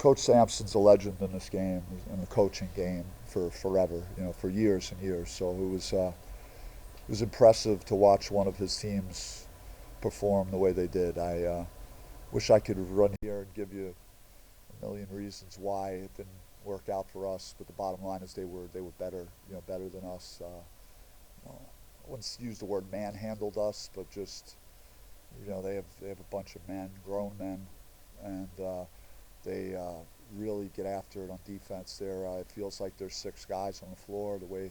Coach Sampson's a legend in this game, in the coaching game for forever, for years and years. So it was impressive to watch one of his teams perform the way they did. I wish I could run here and give you a million reasons why it didn't work out for us, but the bottom line is they were better, better than us. I wouldn't use the word manhandled us, but just they have a bunch of men, grown men, and they really get after it on defense. It feels like there's six guys on the floor. The way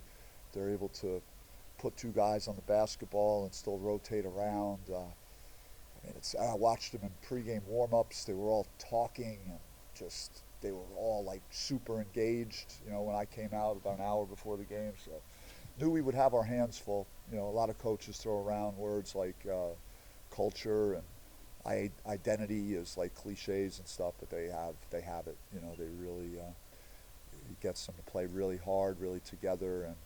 they're able to put two guys on the basketball and still rotate around. I watched them in pregame warm-ups. They were all talking and they were all like super engaged. When I came out about an hour before the game, so knew we would have our hands full. A lot of coaches throw around words like culture and identity as like cliches and stuff, but they have it. They really it gets them to play really hard, really together, and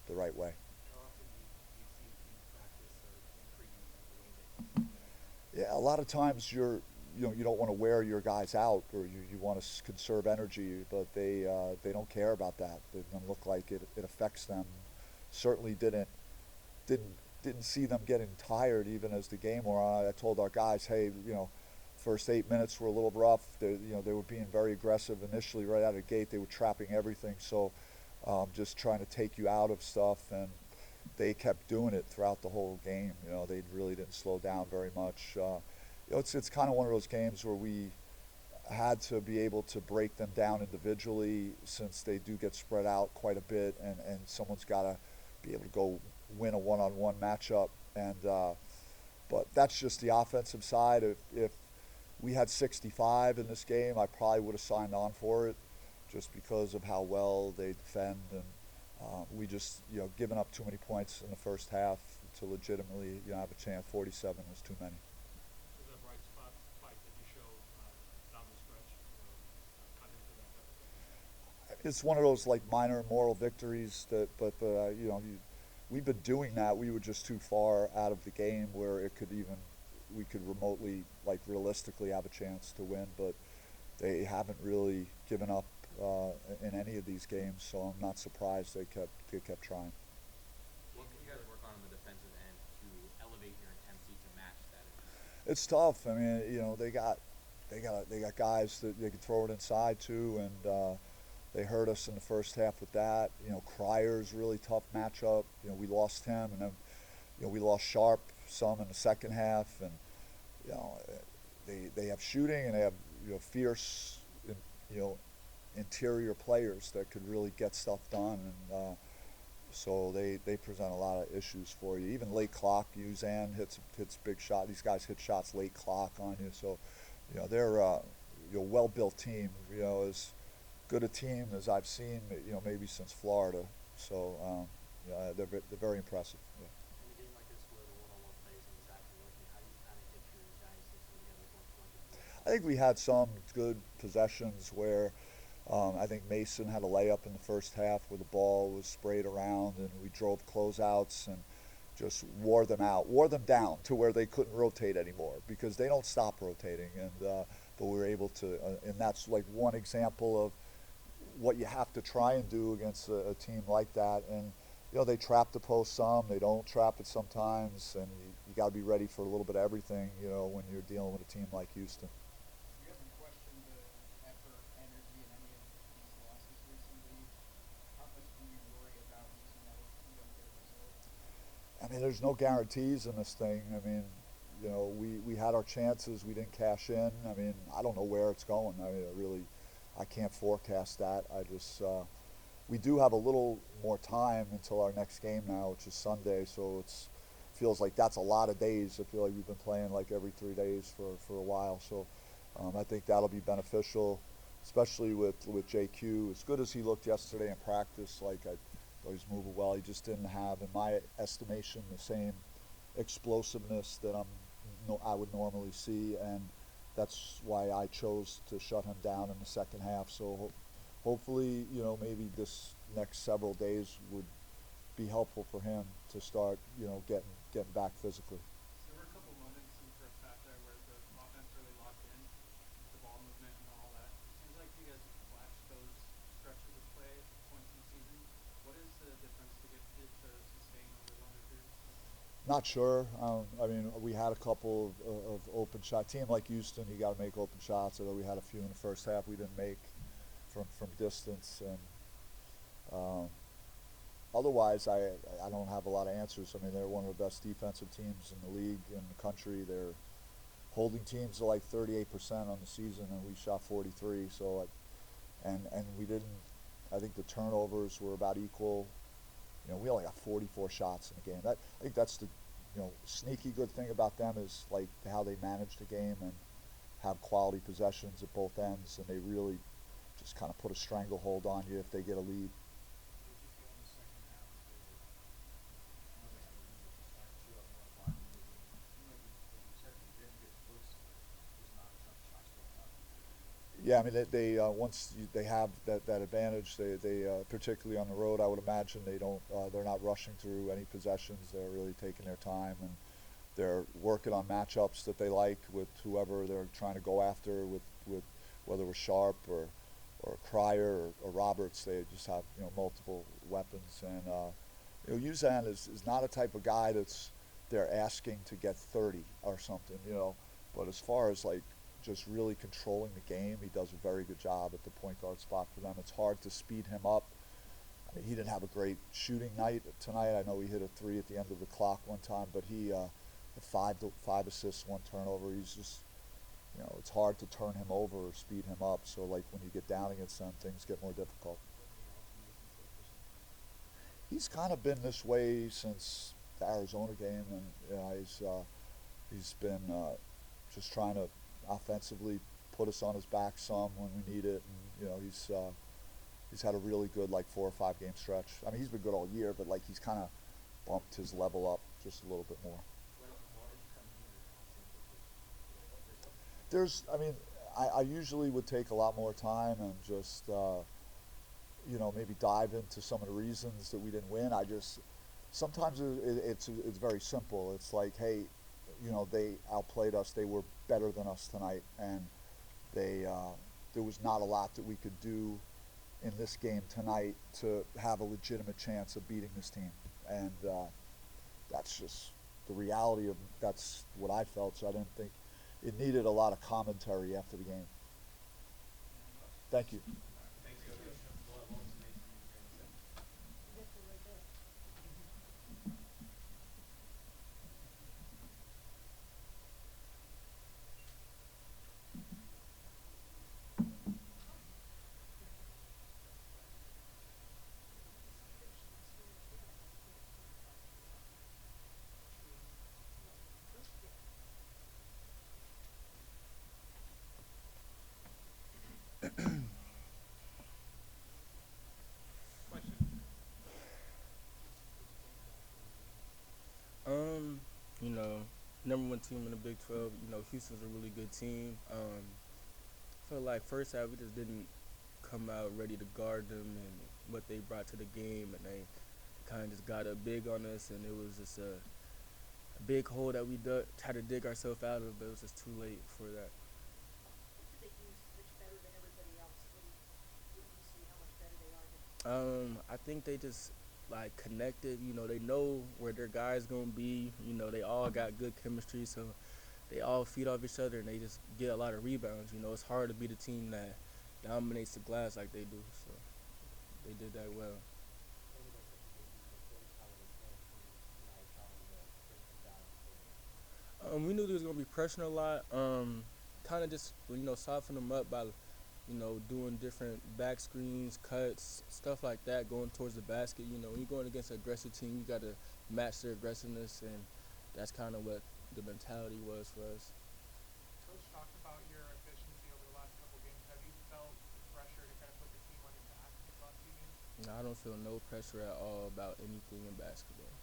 the right way. How often do you see teams practice or in pregame the way they? Yeah, a lot of times you don't want to wear your guys out, or you want to conserve energy, but they don't care about that. It doesn't look like it affects them. Certainly didn't see them getting tired even as the game wore on. I told our guys, hey, first 8 minutes were a little rough. They were being very aggressive initially right out of the gate. They were trapping everything, so just trying to take you out of stuff, and they kept doing it throughout the whole game. They really didn't slow down very much. It's kind of one of those games where we had to be able to break them down individually, since they do get spread out quite a bit, and someone's got to be able to go win a one-on-one matchup. And but that's just the offensive side. If we had 65 in this game, I probably would have signed on for it, just because of how well they defend. And we just giving up too many points in the first half to legitimately have a chance. 47 was too many. Was that a bright spot fight that you showed down the stretch? Cut into that. It's one of those like minor moral victories but we've been doing that. We were just too far out of the game where we could remotely, like, realistically have a chance to win, but they haven't really given up in any of these games, so I'm not surprised they kept trying. What can you guys work on the defensive end to elevate your intensity to match that? It's tough. I mean, they got guys that they can throw it inside too, and they hurt us in the first half with that. Cryer's really tough matchup. We lost him, and then we lost Sharp some in the second half, and they have shooting, and they have fierce, interior players that could really get stuff done, and so they present a lot of issues for you. Even late clock, Uzan hits big shot. These guys hit shots late clock on you, so they're a well-built team. As good a team as I've seen, maybe since Florida. So they're very impressive. Yeah. In a game like this where the one-on-one plays and exactly working, how do you kind of get your guys to come together more collectively? I think we had some good possessions where I think Mason had a layup in the first half where the ball was sprayed around, and we drove closeouts and just wore them down to where they couldn't rotate anymore, because they don't stop rotating. And but we were able to, and that's like one example of what you have to try and do against a team like that. And they trap the post some, they don't trap it sometimes, and you got to be ready for a little bit of everything, when you're dealing with a team like Houston. You haven't questioned the effort, energy in any of these losses recently. How much do you worry about losing that if you don't get a result? I mean, there's no guarantees in this thing. I mean, we had our chances, we didn't cash in. I mean, I don't know where it's going. I mean, I can't forecast that. We do have a little more time until our next game now, which is Sunday, so feels like that's a lot of days. I feel like we've been playing like every 3 days for a while, so I think that'll be beneficial, especially with JQ. As good as he looked yesterday in practice, like I thought he was moving well, he just didn't have, in my estimation, the same explosiveness that I would normally see, and that's why I chose to shut him down in the second half. So hopefully, maybe this next several days would be helpful for him to start, getting back physically. There were a couple moments in the first half there where the offense really locked in, the ball movement and all that. It seems like Not sure. I mean, we had a couple of open shot. Team like Houston, you got to make open shots. Although we had a few in the first half, we didn't make from distance. And um, otherwise, I don't have a lot of answers. I mean, they're one of the best defensive teams in the league in the country. They're holding teams to like 38% on the season, and we shot 43. So, and we didn't. I think the turnovers were about equal. You know, we only got 44 shots in the game. I think that's the, sneaky good thing about them is like how they manage the game and have quality possessions at both ends, and they really just kind of put a stranglehold on you if they get a lead. Did you feel in the second half that they were, I know they had a lead, but just trying to chew up more clock? It seemed like you said you didn't get looks, just not enough shots going up. Yeah, I mean they once they have that advantage, they particularly on the road, I would imagine they're not rushing through any possessions. They're really taking their time, and they're working on matchups that they like with whoever they're trying to go after with whether it was Sharp or Cryer or Roberts. They just have multiple weapons, and Uzan is not a type of guy that's they're asking to get 30 or something, but as far as like just really controlling the game, he does a very good job at the point guard spot for them. It's hard to speed him up. I mean, he didn't have a great shooting night tonight. I know he hit a three at the end of the clock one time, but he had five assists, one turnover. He's just, it's hard to turn him over or speed him up. So like when you get down against them, things get more difficult. He's kind of been this way since the Arizona game, and he's been just trying to offensively put us on his back some when we need it, and he's had a really good like 4 or 5 game stretch. I mean, he's been good all year, but like he's kind of bumped his level up just a little bit more. I mean, I usually would take a lot more time and just maybe dive into some of the reasons that we didn't win. Sometimes it's very simple. It's like, hey, they outplayed us. They were better than us tonight, and there was not a lot that we could do in this game tonight to have a legitimate chance of beating this team. And that's just the reality of that's what I felt. So I didn't think it needed a lot of commentary after the game. Thank you. Thanks, Coach. What was the next thing you were going to say? Question. Um, you know, number one team in the Big 12. Houston's a really good team. I feel like first half we just didn't come out ready to guard them and what they brought to the game, and they kind of just got up big on us, and it was just a big hole that we tried to dig ourselves out of, but it was just too late for that. What did they do much better than everybody else? What do you see how much better they are than? I think they just like connected. They know where their guys gonna be. They all got good chemistry, so they all feed off each other and they just get a lot of rebounds. It's hard to beat a team that dominates the glass like they do. So they did that well. We knew there was gonna be pressure a lot. Kind of just soften them up by doing different back screens, cuts, stuff like that, going towards the basket. When you're going against an aggressive team, you got to match their aggressiveness, and that's kind of what the mentality was for us. Coach talked about your efficiency over the last couple games. Have you felt the pressure to kind of put the team on your back these last few games? I don't feel no pressure at all about anything in basketball.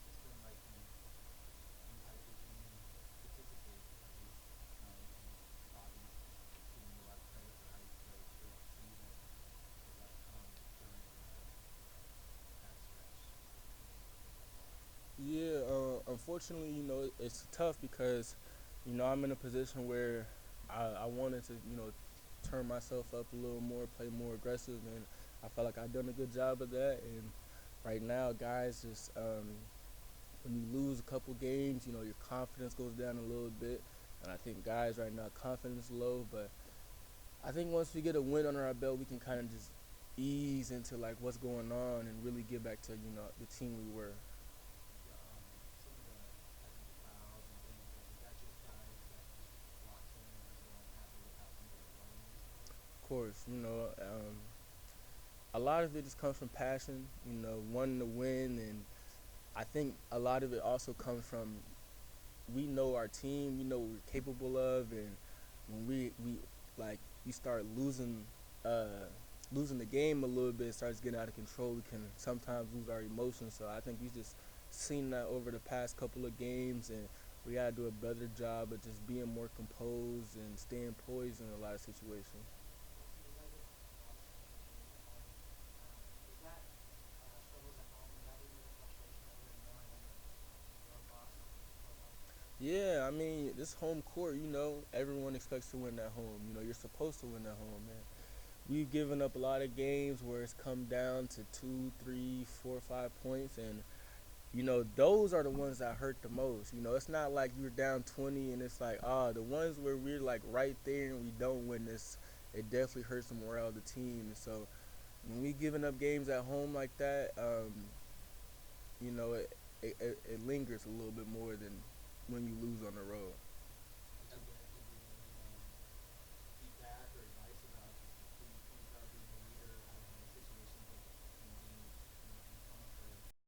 It's been like you had the game participate at least in bodies giving you a lot of credit for how you played throughout the season. Does that come during that stretch? Yeah, unfortunately, it's tough because, I'm in a position where I wanted to, turn myself up a little more, play more aggressive, and I felt like I've done a good job of that. And right now, guys just when you lose a couple games, your confidence goes down a little bit. And I think guys right now confidence low, but I think once we get a win under our belt, we can kind of just ease into like what's going on and really get back to the team we were. Some of the technical fouls and things like is that just guys that just walks in and are so unhappy with how things are going? Of course, a lot of it just comes from passion, wanting to win, and I think a lot of it also comes from we know our team, we know what we're capable of, and when we like you start losing the game a little bit, it starts getting out of control. We can sometimes lose our emotions. So I think we just seen that over the past couple of games, and we gotta do a better job of just being more composed and staying poised in a lot of situations. You guys have lost a couple games at home. Is that struggles at home? Is that where the frustration a little bit more than the road loss in clubhouse? Yeah, I mean, this home court, everyone expects to win at home. You're supposed to win at home, man. We've given up a lot of games where it's come down to 2, 3, 4, 5 points, and those are the ones that hurt the most. It's not like you're down 20 and it's like, the ones where we're like right there and we don't win this, it definitely hurts the morale of the team. And so when we giving up games at home like that, it lingers a little bit more than when you lose on the road.